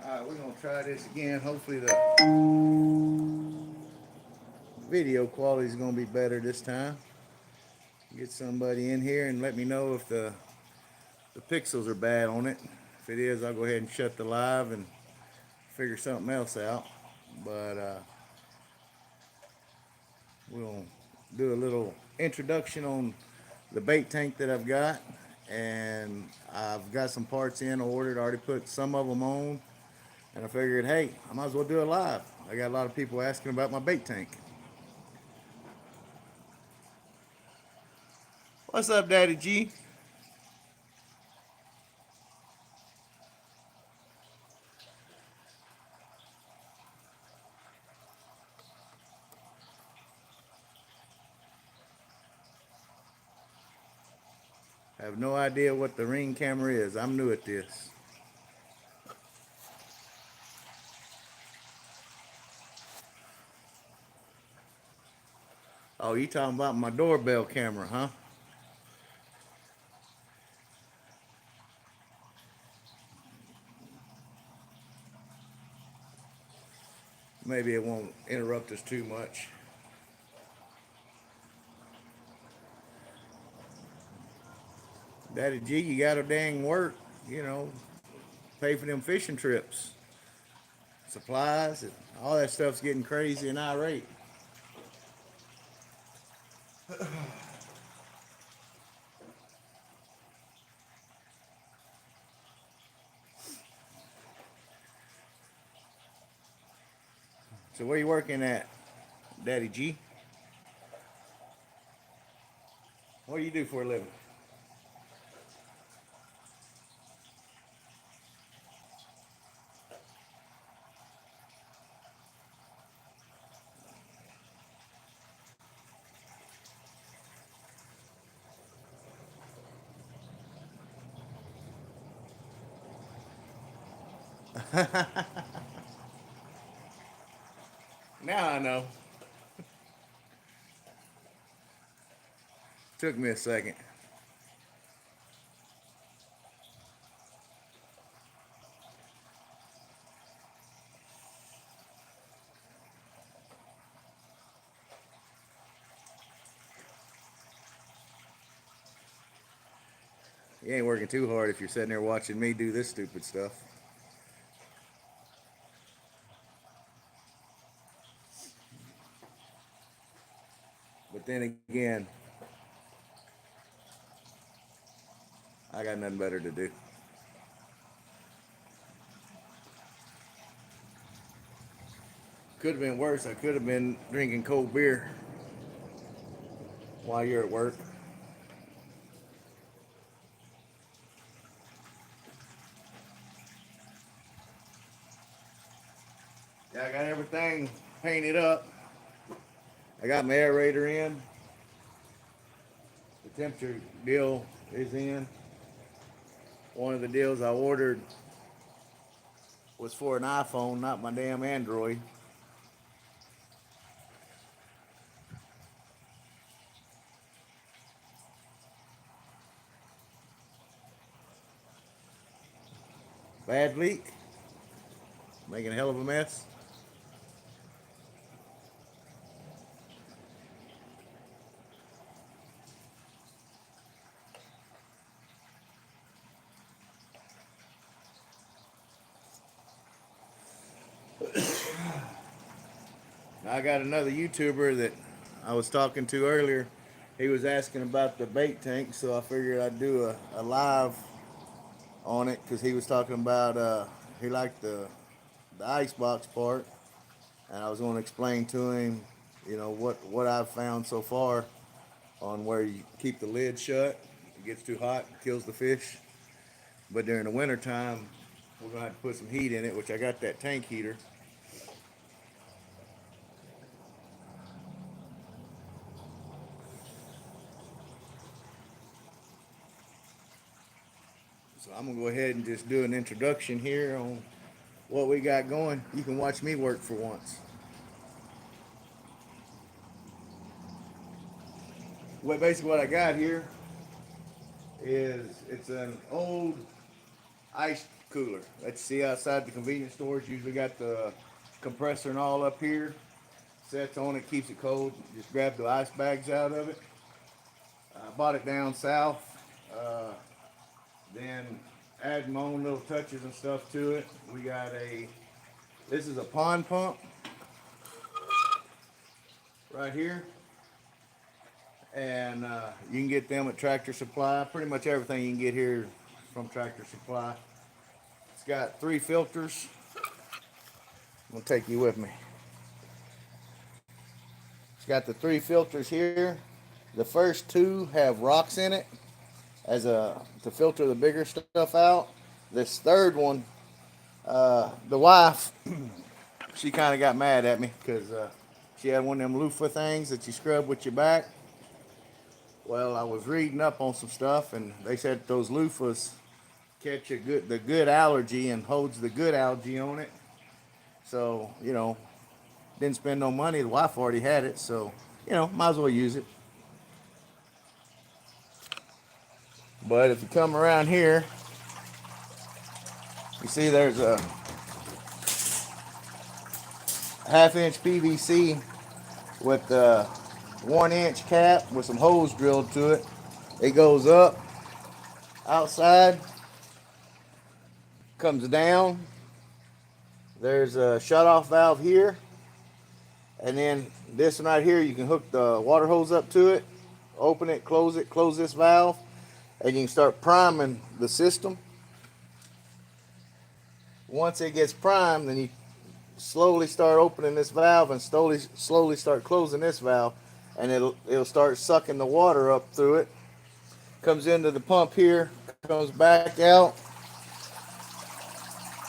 Alright, we're gonna try this again. Hopefully the video quality is gonna be better this time. Get somebody in here and let me know if the pixels are bad on it. If it is, I'll go ahead and shut the live and figure something else out. But we'll do a little introduction on the bait tank that I've got. And I've got some parts in ordered, already put some of them on. And I figured, hey, I might as well do it live. I got a lot of people asking about my bait tank. What's up, Daddy G? I have no idea what the Ring camera is. I'm new at this. Oh, you talking about my doorbell camera, huh? Maybe it won't interrupt us too much. Daddy G, you gotta dang work, you know, pay for them fishing trips. Supplies, and all that stuff's getting crazy and irate. So where you working at, Daddy G? What do you do for a living? Now I know. Took me a second. You ain't working too hard if you're sitting there watching me do this stupid stuff. But then again, I got nothing better to do. Could have been worse. I could have been drinking cold beer while you're at work. Yeah, I got everything painted up. I got my aerator in. The temperature deal is in. One of the deals I ordered was for an iPhone, not my damn Android. Bad leak, making a hell of a mess. I got another YouTuber that I was talking to earlier. He was asking about the bait tank, so I figured I'd do a live on it because he was talking about he liked the icebox part, and I was going to explain to him, you know, what I've found so far on where you keep the lid shut. It gets too hot, kills the fish. But during the winter time, we're gonna have to put some heat in it, which I got that tank heater. So I'm gonna go ahead and just do an introduction here on what we got going. You can watch me work for once. Basically what I got here is it's an old ice cooler that you see outside the convenience stores. Usually got the compressor and all up here. Sets on it, keeps it cold. Just grab the ice bags out of it. I bought it down south. Uh, then add my own little touches and stuff to it. We got this is a pond pump right here. And you can get them at Tractor Supply. Pretty much everything you can get here from Tractor Supply. It's got 3 filters. I'm gonna take you with me. It's got the 3 filters here. The first 2 have rocks in it to filter the bigger stuff out. This third one, the wife, she kind of got mad at me because she had one of them loofah things that you scrub with your back. Well, I was reading up on some stuff, and they said those loofahs catch the good allergy and holds the good algae on it. So, didn't spend no money. The wife already had it, so, might as well use it. But if you come around here, you see there's a 1/2-inch PVC with a 1-inch cap with some holes drilled to it. It goes up outside, comes down. There's a shut-off valve here, and then this one right here, you can hook the water hose up to it, open it, close this valve, and you can start priming the system. Once it gets primed, then you slowly start opening this valve and slowly start closing this valve, and it'll start sucking the water up through it. Comes into the pump here, comes back out,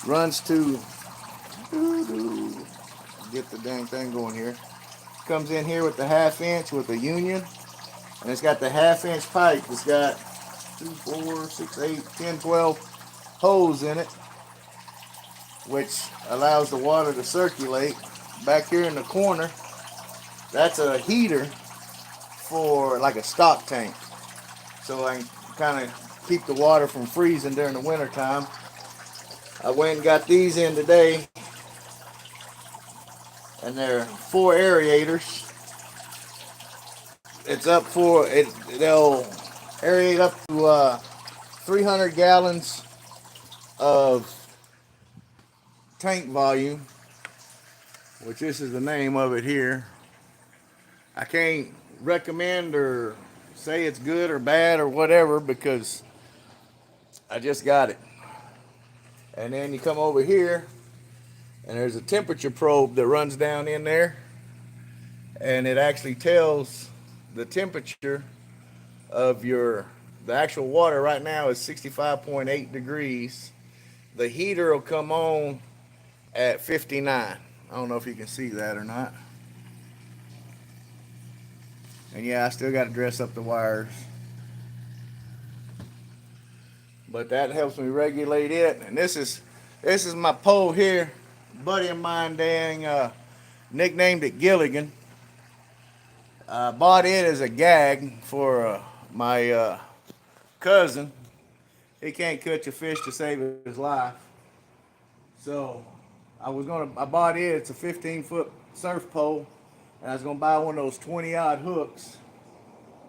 runs to get the dang thing going here. Comes in here with the 1/2-inch with a union, and it's got the 1/2-inch pipe. It's got 2, 4, 6, 8, 10, 12 holes in it, which allows the water to circulate. Back here in the corner, that's a heater for like a stock tank. So I can kind of keep the water from freezing during the winter time. I went and got these in today, and they're 4 aerators. They'll aerate up to 300 gallons of tank volume, which this is the name of it here. I can't recommend or say it's good or bad or whatever because I just got it. And then you come over here, and there's a temperature probe that runs down in there, and it actually tells the temperature of the actual water. Right now is 65.8 degrees. The heater will come on at 59. I don't know if you can see that or not. And yeah, I still got to dress up the wires. But that helps me regulate it. And this is my pole here. A buddy of mine nicknamed it Gilligan. I bought it as a gag for my cousin. He can't catch a fish to save his life. So I bought it. It's a 15-foot surf pole, and I was gonna buy one of those 20-odd hooks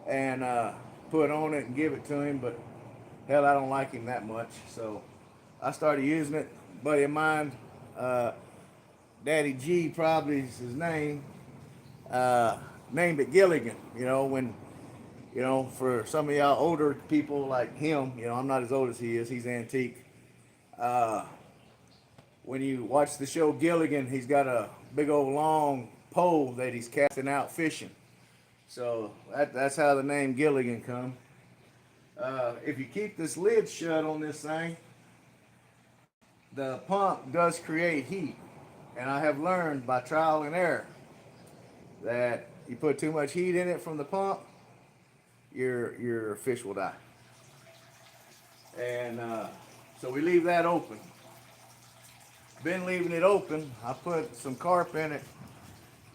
and put on it and give it to him. But hell, I don't like him that much, so I started using it. A buddy of mine, Daddy G, probably is his name, named it Gilligan. For some of y'all older people like him, I'm not as old as he is. He's antique. When you watch the show Gilligan, he's got a big old long pole that he's casting out fishing. So that's how the name Gilligan come. If you keep this lid shut on this thing, the pump does create heat. And I have learned by trial and error that you put too much heat in it from the pump, your fish will die. And So we leave that open. Been leaving it open. I put some carp in it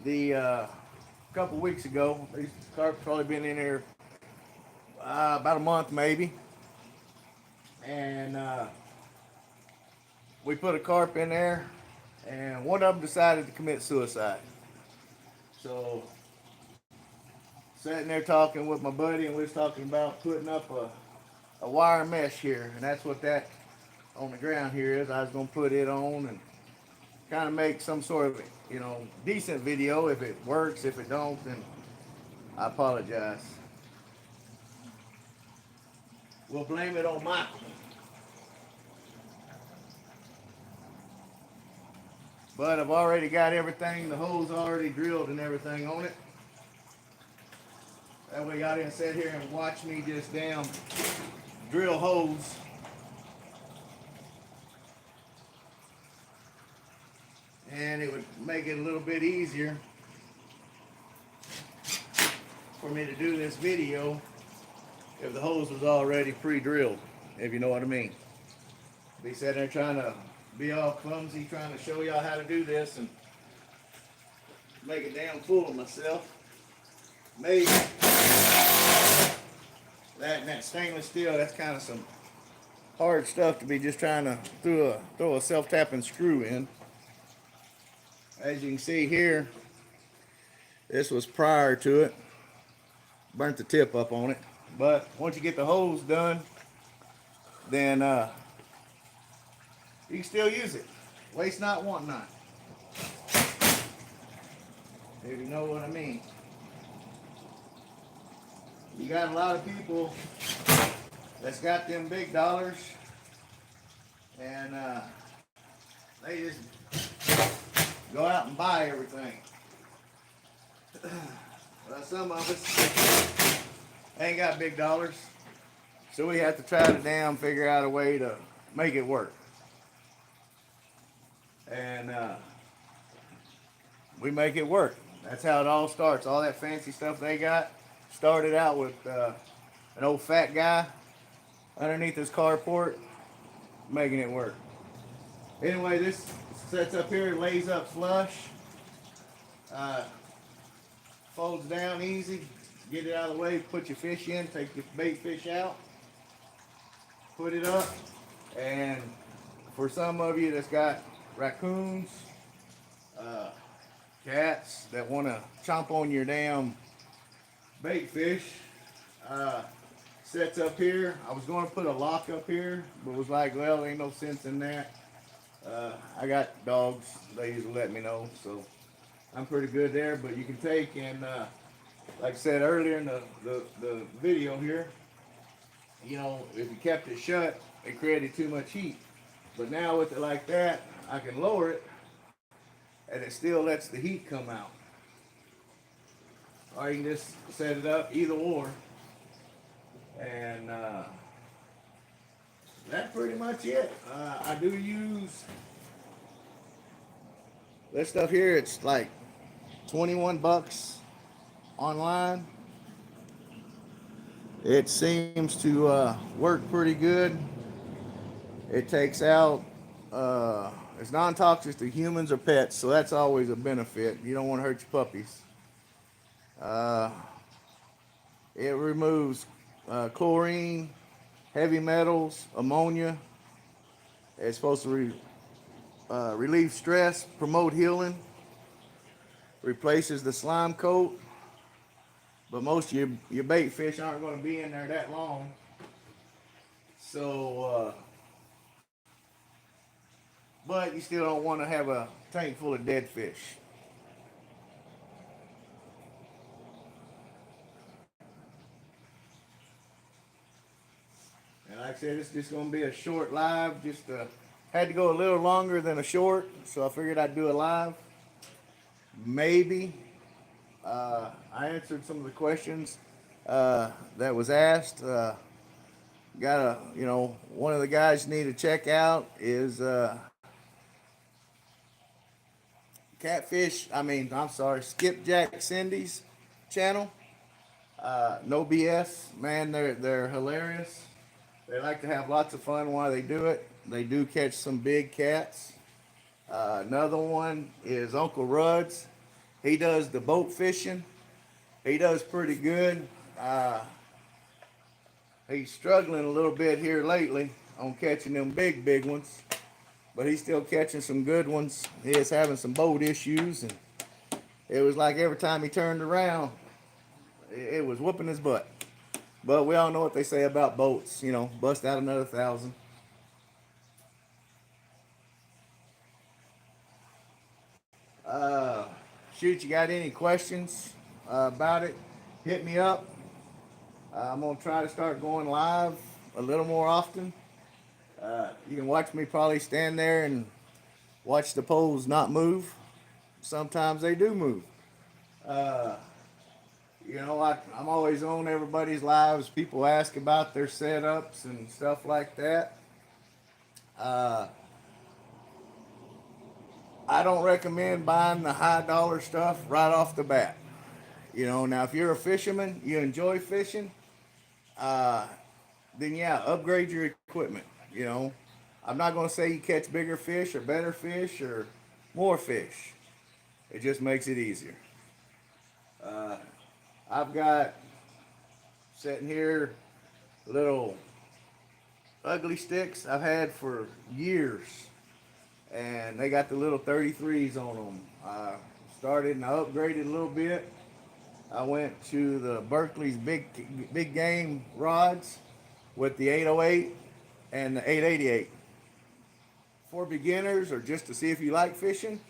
the couple weeks ago. These carp probably been in here about a month maybe, and we put a carp in there, and one of them decided to commit suicide. So sitting there talking with my buddy, and we was talking about putting up a wire mesh here, and that's what that on the ground here is. I was gonna put it on and kind of make some sort of, decent video. If it works, if it don't, then I apologize. We'll blame it on Michael. But I've already got everything, the holes already drilled and everything on it. That way y'all didn't sit here and watch me just damn drill holes. And it would make it a little bit easier for me to do this video if the hose was already pre-drilled, if you know what I mean. Be sitting there trying to be all clumsy, trying to show y'all how to do this and make a damn fool of myself. Maybe that and that stainless steel, that's kind of some hard stuff to be just trying to throw a self-tapping screw in. As you can see here, this was prior to it. Burnt the tip up on it. But once you get the hose done, then you can still use it. Waste not, want not. If you know what I mean. You got a lot of people that's got them big dollars, and they just go out and buy everything. Well, some of us ain't got big dollars, so we have to try to damn figure out a way to make it work. And we make it work. That's how it all starts. All that fancy stuff they got started out with an old fat guy underneath his carport making it work. Anyway, this sets up here, lays up flush, folds down easy. Get it out of the way, put your fish in, take your bait fish out, put it up, and for some of you that's got raccoons, cats that want to chomp on your damn bait fish, sets up here. I was going to put a lock up here, but was like, well, ain't no sense in that. I got dogs, they usually let me know, so I'm pretty good there. But you can take and like I said earlier in the video here, if you kept it shut, it created too much heat. But now with it like that, I can lower it, and it still lets the heat come out. Or you can just set it up, either or. And that's pretty much it. I do use this stuff here. It's like 21 bucks online. It seems to work pretty good. It takes out, it's non-toxic to humans or pets, so that's always a benefit. You don't want to hurt your puppies. It removes chlorine, heavy metals, ammonia. It's supposed to relieve stress, promote healing, replaces the slime coat. But most of your bait fish aren't going to be in there that long. So, but you still don't want to have a tank full of dead fish. And like I said, it's just going to be a short live. Just had to go a little longer than a short, so I figured I'd do a live. Maybe. I answered some of the questions that was asked. One of the guys you need to check out is Skipjack Cindy's channel. No BS, man, they're hilarious. They like to have lots of fun while they do it. They do catch some big cats. Another one is Uncle Rudd's. He does the boat fishing. He does pretty good. Uh, he's struggling a little bit here lately on catching them big ones, but he's still catching some good ones. He is having some boat issues, and it was like every time he turned around, it was whooping his butt. But we all know what they say about boats, you know, bust out another 1,000. Uh, Shoot, you got any questions about it? Hit me up. I'm gonna try to start going live a little more often. You can watch me probably stand there and watch the poles not move. Sometimes they do move. Uh, I'm always on everybody's lives. People ask about their setups and stuff like that. Uh, I don't recommend buying the high dollar stuff right off the bat. Now if you're a fisherman, you enjoy fishing, uh, then yeah, upgrade your equipment. You know, I'm not going to say you catch bigger fish or better fish or more fish. It just makes it easier. Uh, I've got sitting here little ugly sticks I've had for years, and they got the little 33s on them. I started and I upgraded a little bit. I went to the Berkeley's big game rods with the 808 and the 888. For beginners or just to see if you like fishing,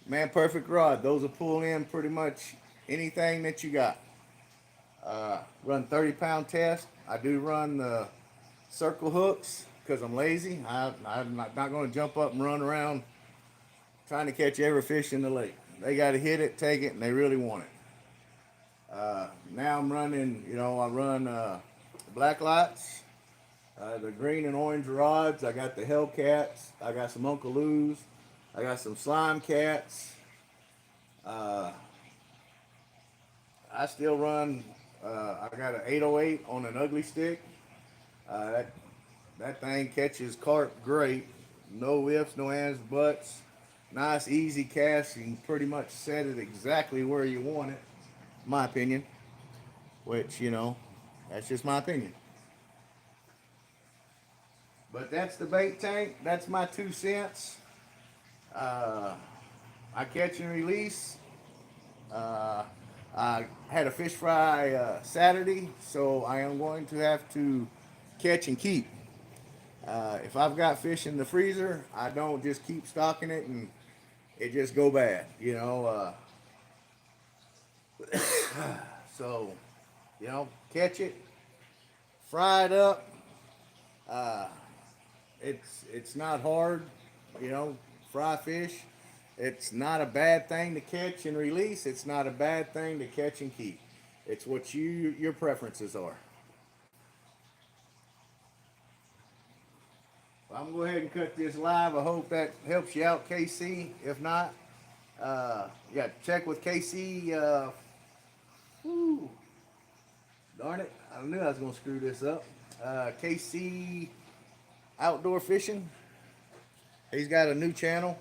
man, perfect rod. Those will pull in pretty much anything that you got. Run 30-pound test. I do run the circle hooks because I'm lazy. I'm not going to jump up and run around trying to catch every fish in the lake. They got to hit it, take it, and they really want it. Now I'm running, I run black lights, the green and orange rods. I got the Hellcats. I got some Uncle Lou's. I got some slime cats. Uh, I still run. I got an 808 on an ugly stick. That thing catches carp great. No ifs, no ands, buts. Nice, easy cast. You can pretty much set it exactly where you want it. My opinion. Which, that's just my opinion. But that's the bait tank. That's my 2 cents. Uh, I catch and release. Uh, I had a fish fry Saturday, so I am going to have to catch and keep. If I've got fish in the freezer, I don't just keep stocking it and it just go bad, So, catch it, fry it up. Uh, it's not hard, fry fish. It's not a bad thing to catch and release. It's not a bad thing to catch and keep. It's what your preferences are. Well, I'm going to go ahead and cut this live. I hope that helps you out, KC. If not, check with KC. Whew, darn it. I knew I was going to screw this up. KC Outdoor Fishing. He's got a new channel.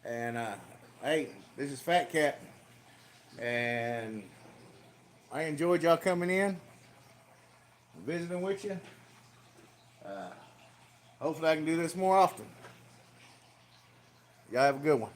And, hey, this is Phatkat. And I enjoyed y'all coming in, visiting with you. Hopefully I can do this more often. Y'all have a good one.